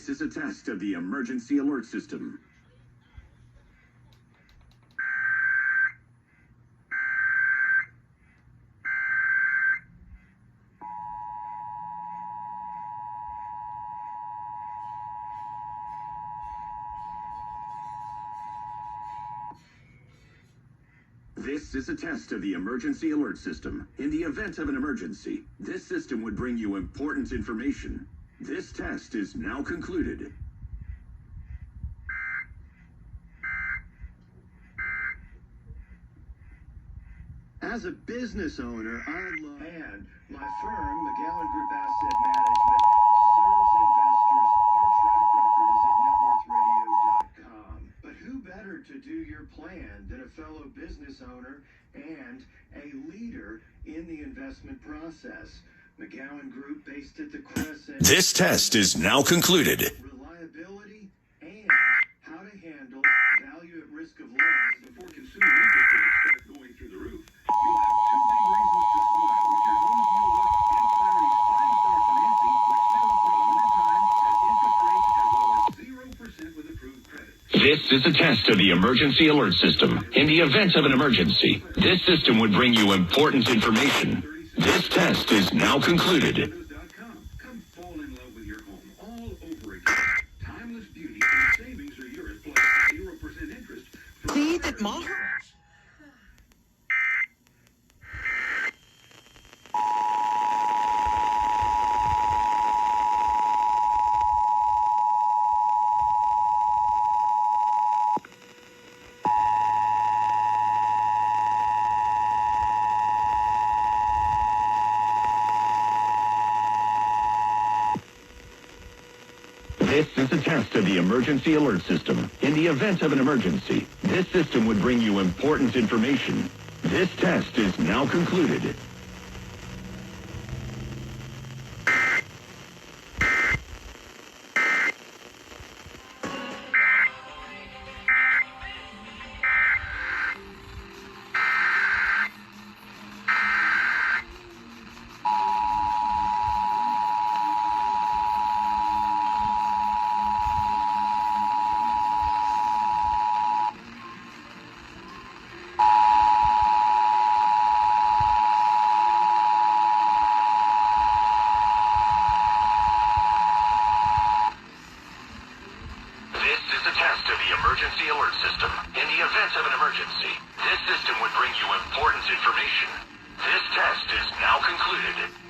This is a test of the emergency alert system. This is a test of the emergency alert system. In the event of an emergency, this system would bring you important information. This test is now concluded. As a business owner, I love... And my firm, McGowan Group Asset Management, serves investors. Our track record is at networthradio.com. But who better to do your plan than a fellow business owner and a leader in the investment process? McGowan Group, based at the Crescent. This test is now concluded. Reliability and how to handle value at risk of loss before consumer interest rates start going through the roof. You'll have two big reasons to smile with your home view look and Clarity's 5-star financing, which still for a limited time has interest rates as low as 0% with approved credit. This is a test of the emergency alert system. In the event of an emergency, this system would bring you important information. This test is now concluded. Come fall in love with your home all over again. Timeless beauty and savings are yours, plus 0% interest. See that mom. This is a test of the emergency alert system. In the event of an emergency, this system would bring you important information. This test is now concluded. Emergency alert system. In the event of an emergency, this system would bring you important information. This test is now concluded.